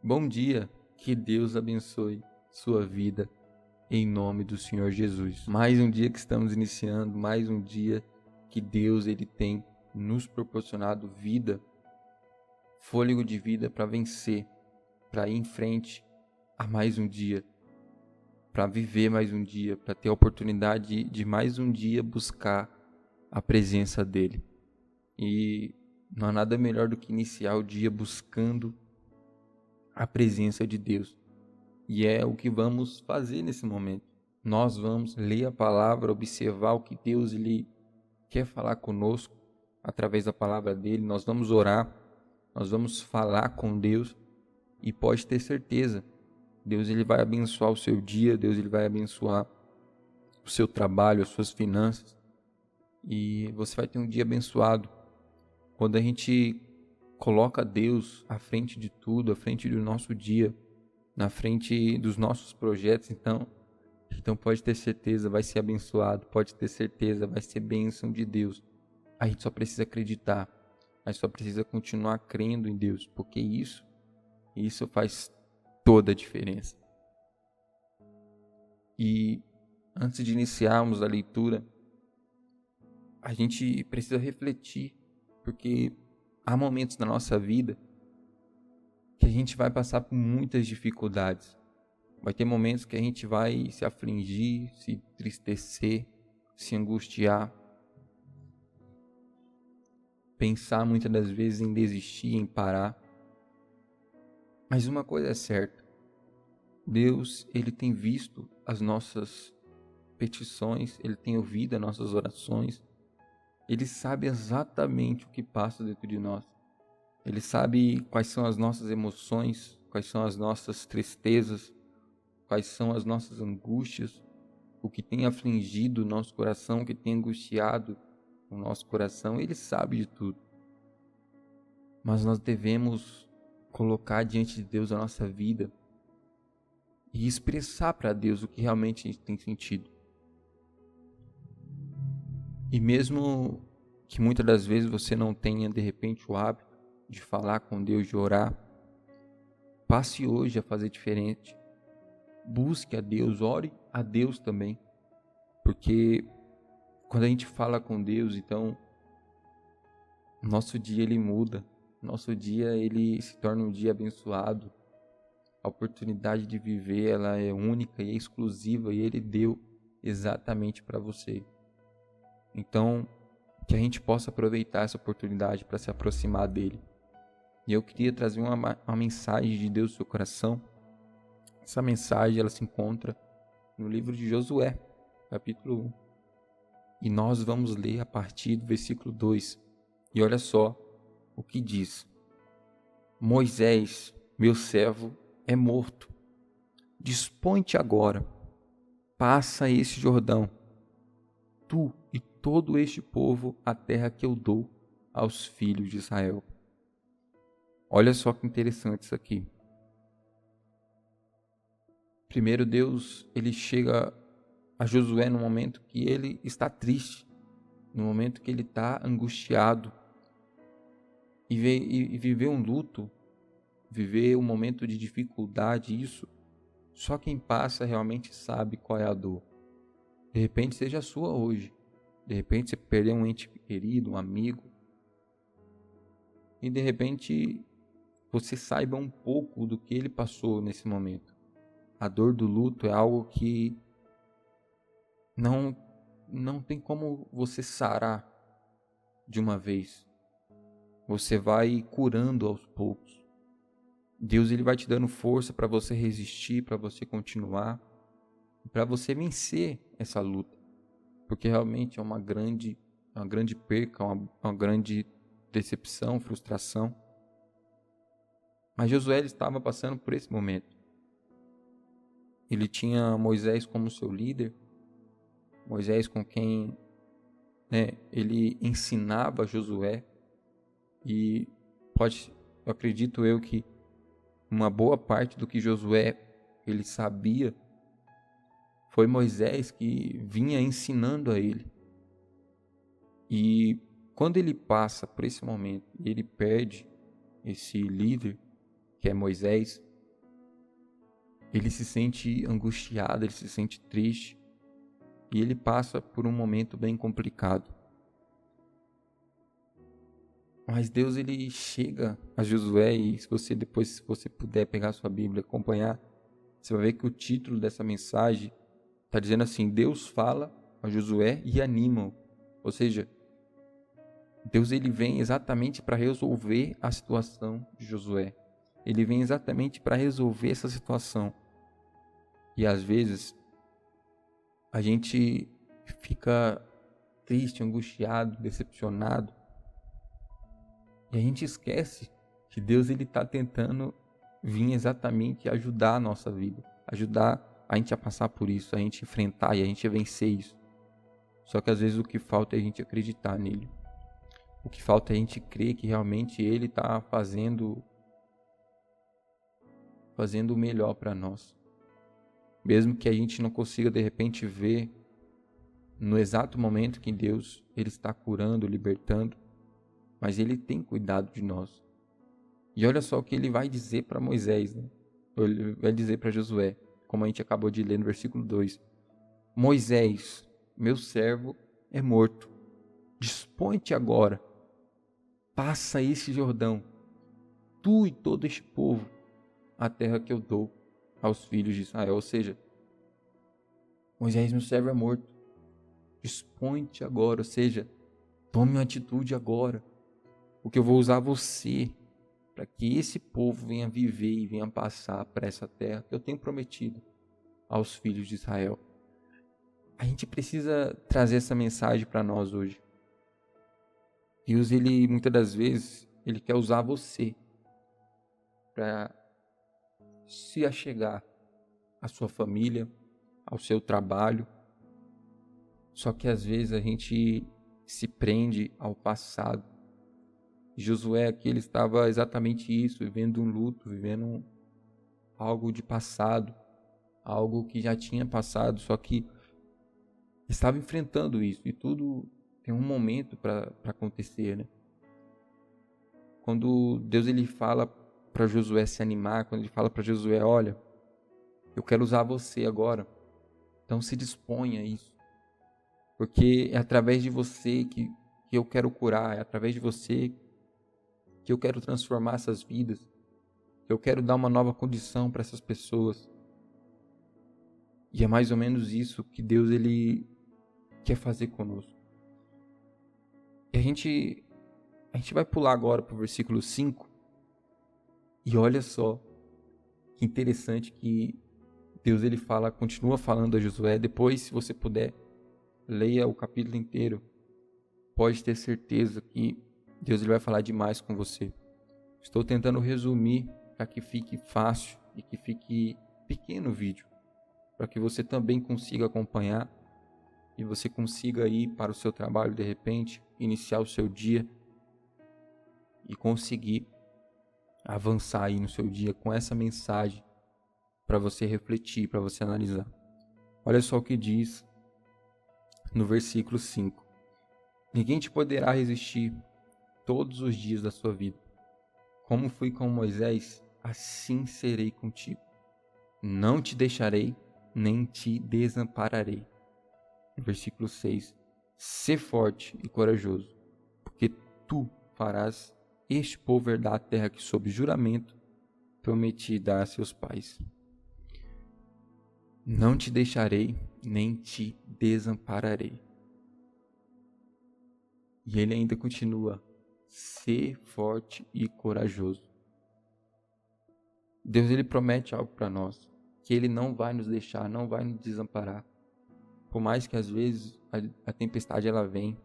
Bom dia, que Deus abençoe sua vida em nome do Senhor Jesus. Mais um dia que estamos iniciando, mais um dia que Deus ele tem nos proporcionado vida, fôlego de vida para vencer, para ir em frente a mais um dia, para viver mais um dia, para ter a oportunidade de mais um dia buscar a presença dele. E não há nada melhor do que iniciar o dia buscando a presença de Deus. E é o que vamos fazer nesse momento. Nós vamos ler a palavra, observar o que Deus ele quer falar conosco através da palavra dele. Nós vamos orar, nós vamos falar com Deus e pode ter certeza, Deus ele vai abençoar o seu dia, Deus ele vai abençoar o seu trabalho, as suas finanças e você vai ter um dia abençoado. Quando a gente coloca Deus à frente de tudo, à frente do nosso dia, na frente dos nossos projetos, então pode ter certeza, vai ser abençoado, pode ter certeza, vai ser bênção de Deus. A gente só precisa acreditar, a gente só precisa continuar crendo em Deus, porque isso faz toda a diferença. E antes de iniciarmos a leitura, a gente precisa refletir, porque há momentos na nossa vida que a gente vai passar por muitas dificuldades. Vai ter momentos que a gente vai se afligir, se entristecer, se angustiar, pensar muitas das vezes em desistir, em parar. Mas uma coisa é certa, Deus ele tem visto as nossas petições, Ele tem ouvido as nossas orações, Ele sabe exatamente o que passa dentro de nós. Ele sabe quais são as nossas emoções, quais são as nossas tristezas, quais são as nossas angústias, o que tem afligido o nosso coração, o que tem angustiado o nosso coração. Ele sabe de tudo. Mas nós devemos colocar diante de Deus a nossa vida e expressar para Deus o que realmente a gente tem sentido. E mesmo que muitas das vezes você não tenha de repente o hábito de falar com Deus, de orar, passe hoje a fazer diferente. Busque a Deus, ore a Deus também. Porque quando a gente fala com Deus, então nosso dia ele muda. Nosso dia ele se torna um dia abençoado. A oportunidade de viver ela é única e é exclusiva e Ele deu exatamente para você. Então, que a gente possa aproveitar essa oportunidade para se aproximar dEle. E eu queria trazer uma mensagem de Deus no seu coração. Essa mensagem ela se encontra no livro de Josué, capítulo 1. E nós vamos ler a partir do versículo 2. E olha só o que diz. Moisés, meu servo, é morto. Dispõe-te agora, passa este Jordão, tu e todo este povo, a terra que eu dou aos filhos de Israel. Olha só que interessante isso aqui. Primeiro Deus, ele chega a Josué no momento que ele está triste, no momento que ele está angustiado, e viver um luto, viver um momento de dificuldade, isso só quem passa realmente sabe qual é a dor. De repente seja a sua hoje, de repente você perdeu um ente querido, um amigo, e de repente você saiba um pouco do que ele passou nesse momento. A dor do luto é algo que não tem como você sarar de uma vez. Você vai curando aos poucos. Deus ele vai te dando força para você resistir, para você continuar, para você vencer essa luta. Porque realmente é uma grande perca, uma grande decepção, frustração. Mas Josué ele estava passando por esse momento. Ele tinha Moisés como seu líder, Moisés com quem ele ensinava Josué. E eu acredito eu que uma boa parte do que Josué ele sabia foi Moisés que vinha ensinando a ele. E quando ele passa por esse momento e ele perde esse líder, que é Moisés, ele se sente angustiado, ele se sente triste e ele passa por um momento bem complicado. Mas Deus, ele chega a Josué, e se você puder pegar sua Bíblia e acompanhar, você vai ver que o título dessa mensagem está dizendo assim: Deus fala a Josué e anima-o. Ou seja, Deus, ele vem exatamente para resolver a situação de Josué. Ele vem exatamente para resolver essa situação. E às vezes a gente fica triste, angustiado, decepcionado, e a gente esquece que Deus, ele está tentando vir exatamente ajudar a nossa vida, ajudar a gente a passar por isso, a gente enfrentar e a gente vencer isso. Só que às vezes o que falta é a gente acreditar nele. O que falta é a gente crer que realmente ele está fazendo o melhor para nós. Mesmo que a gente não consiga de repente ver no exato momento que Deus, ele está curando, libertando, mas ele tem cuidado de nós. E olha só o que ele vai dizer para Moisés, né? Ele vai dizer para Josué, como a gente acabou de ler no versículo 2. Moisés, meu servo, é morto. Dispõe-te agora, passa esse Jordão, tu e todo este povo, a terra que eu dou aos filhos de Israel. Ou seja, Moisés, meu servo, é morto. Dispõe-te agora, ou seja, tome uma atitude agora, porque eu vou usar você para que esse povo venha viver e venha passar para essa terra que eu tenho prometido aos filhos de Israel. A gente precisa trazer essa mensagem para nós hoje. Deus, ele muitas das vezes, ele quer usar você para se achegar à sua família, ao seu trabalho. Só que às vezes a gente se prende ao passado. Josué aqui, ele estava exatamente isso, vivendo um luto, vivendo algo de passado, algo que já tinha passado, só que estava enfrentando isso, e tudo tem um momento para acontecer, né? Quando Deus, ele fala para Josué se animar, quando ele fala para Josué, olha, eu quero usar você agora, então se disponha a isso, porque é através de você que eu quero curar, é através de você que eu quero transformar essas vidas, que eu quero dar uma nova condição para essas pessoas. E é mais ou menos isso que Deus, ele quer fazer conosco. E a gente vai pular agora para o versículo 5. E olha só que interessante que Deus, ele continua falando a Josué. Depois, se você puder, leia o capítulo inteiro. Pode ter certeza que Deus, ele vai falar demais com você. Estou tentando resumir para que fique fácil e que fique pequeno o vídeo, para que você também consiga acompanhar e você consiga ir para o seu trabalho de repente, iniciar o seu dia e conseguir avançar aí no seu dia com essa mensagem para você refletir, para você analisar. Olha só o que diz no versículo 5. Ninguém te poderá resistir todos os dias da sua vida. Como fui com Moisés, assim serei contigo. Não te deixarei, nem te desampararei. Versículo 6. Sê forte e corajoso, porque tu farás este povo herdar a terra que, sob juramento, prometi dar a seus pais. Não te deixarei, nem te desampararei. E ele ainda continua: ser forte e corajoso. Deus, ele promete algo para nós, que ele não vai nos deixar, não vai nos desamparar. Por mais que às vezes a tempestade ela vem,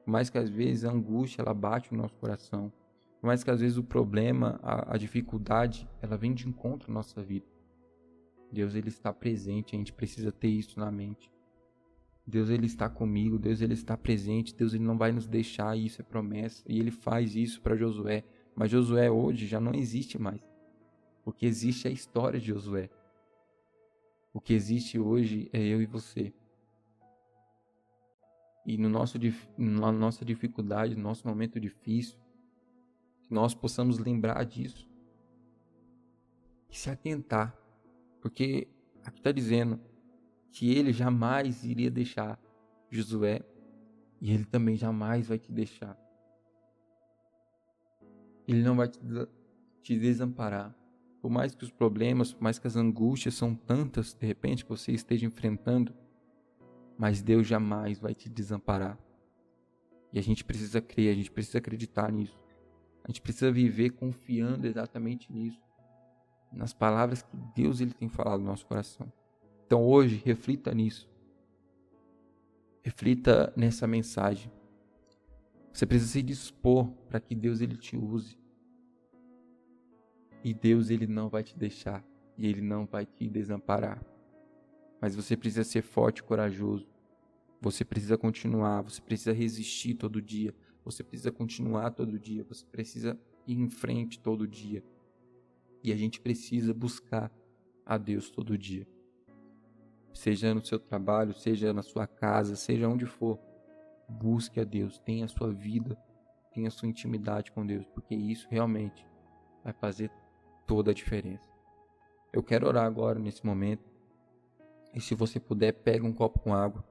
por mais que às vezes a angústia ela bate no nosso coração, por mais que às vezes o problema, a dificuldade, ela vem de encontro à nossa vida. Deus, ele está presente, a gente precisa ter isso na mente. Deus, ele está comigo, Deus, ele está presente, Deus, ele não vai nos deixar, e isso é promessa. E ele faz isso para Josué, mas Josué hoje já não existe mais, porque existe a história de Josué. O que existe hoje é eu e você. E na nossa dificuldade, no nosso momento difícil, que nós possamos lembrar disso e se atentar, Porque aqui está dizendo que ele jamais iria deixar Josué e ele também jamais vai te deixar. Ele não vai te desamparar. Por mais que os problemas, por mais que as angústias são tantas, de repente, que você esteja enfrentando, mas Deus jamais vai te desamparar. E a gente precisa crer, a gente precisa acreditar nisso. A gente precisa viver confiando exatamente nisso. Nas palavras que Deus ele tem falado no nosso coração. Então hoje, reflita nisso. Reflita nessa mensagem. Você precisa se dispor para que Deus ele te use. E Deus ele não vai te deixar. E ele não vai te desamparar. Mas você precisa ser forte e corajoso. Você precisa continuar. Você precisa resistir todo dia. Você precisa continuar todo dia. Você precisa ir em frente todo dia. E a gente precisa buscar a Deus todo dia. Seja no seu trabalho, seja na sua casa, seja onde for. Busque a Deus. Tenha a sua vida. Tenha a sua intimidade com Deus. Porque isso realmente vai fazer toda a diferença. Eu quero orar agora nesse momento. E se você puder, pega um copo com água.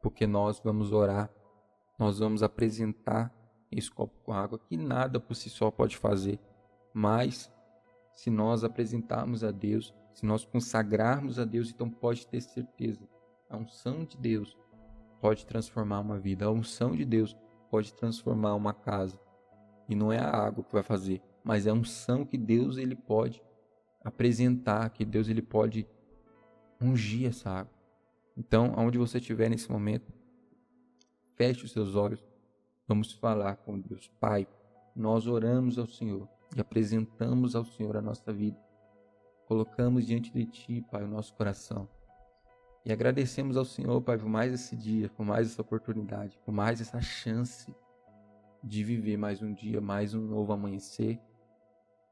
Porque nós vamos orar. Nós vamos apresentar esse copo com água. Que nada por si só pode fazer. Mas se nós apresentarmos a Deus, se nós consagrarmos a Deus, então pode ter certeza. A unção de Deus pode transformar uma vida. A unção de Deus pode transformar uma casa. E não é a água que vai fazer, mas é a unção que Deus ele pode apresentar, que Deus ele pode ungir essa água. Então, aonde você estiver nesse momento, feche os seus olhos. Vamos falar com Deus. Pai, nós oramos ao Senhor e apresentamos ao Senhor a nossa vida. Colocamos diante de Ti, Pai, o nosso coração. E agradecemos ao Senhor, Pai, por mais esse dia, por mais essa oportunidade, por mais essa chance de viver mais um dia, mais um novo amanhecer,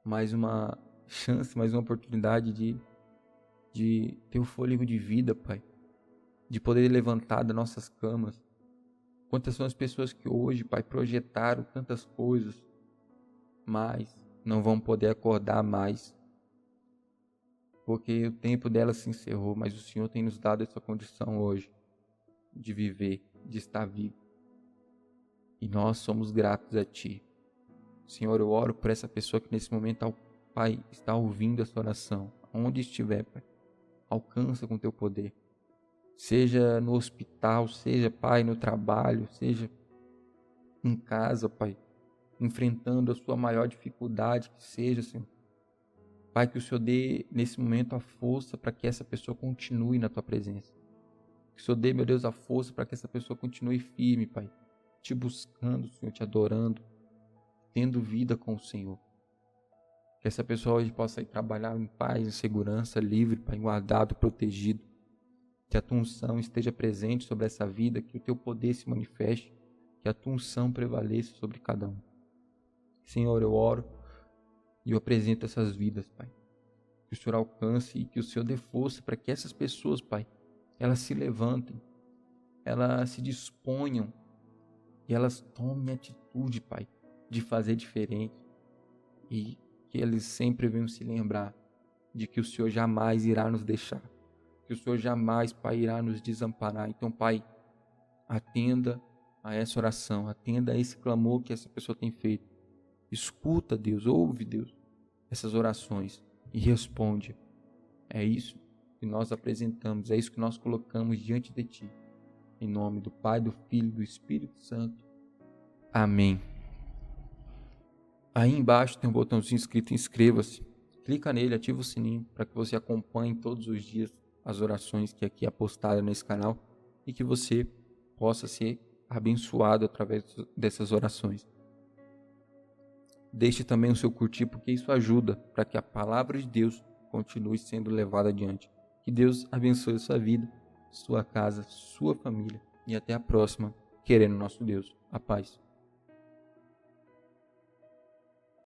mais uma chance, mais uma oportunidade de ter o fôlego de vida, Pai, de poder levantar das nossas camas. Quantas são as pessoas que hoje, Pai, projetaram tantas coisas, mas não vão poder acordar mais, porque o tempo dela se encerrou, mas o Senhor tem nos dado essa condição hoje de viver, de estar vivo. E nós somos gratos a Ti. Senhor, eu oro por essa pessoa que nesse momento, Pai, está ouvindo essa oração. Onde estiver, Pai, alcança com Teu poder. Seja no hospital, seja, Pai, no trabalho, seja em casa, Pai, enfrentando a sua maior dificuldade que seja, Senhor. Pai, que o Senhor dê nesse momento a força para que essa pessoa continue na Tua presença. Que o Senhor dê, meu Deus, a força para que essa pessoa continue firme, Pai, Te buscando, Senhor, Te adorando, tendo vida com o Senhor. Que essa pessoa hoje possa ir trabalhar em paz, em segurança, livre, Pai, guardado, protegido. Que a Tua unção esteja presente sobre essa vida, que o Teu poder se manifeste, que a Tua unção prevaleça sobre cada um. Senhor, eu oro e eu apresento essas vidas, Pai. Que o Senhor alcance e que o Senhor dê força para que essas pessoas, Pai, elas se levantem, elas se disponham e elas tomem atitude, Pai, de fazer diferente. E que eles sempre venham se lembrar de que o Senhor jamais irá nos deixar. Que o Senhor jamais, Pai, irá nos desamparar. Então, Pai, atenda a essa oração, atenda a esse clamor que essa pessoa tem feito. Escuta, Deus, ouve, Deus, essas orações e responde. É isso que nós apresentamos, é isso que nós colocamos diante de Ti. Em nome do Pai, do Filho e do Espírito Santo. Amém. Aí embaixo tem um botãozinho escrito inscreva-se. Clica nele, ativa o sininho para que você acompanhe todos os dias as orações que aqui é postada nesse canal e que você possa ser abençoado através dessas orações. Deixe também o seu curtir, porque isso ajuda para que a palavra de Deus continue sendo levada adiante. Que Deus abençoe a sua vida, sua casa, sua família e até a próxima, querendo nosso Deus. A paz.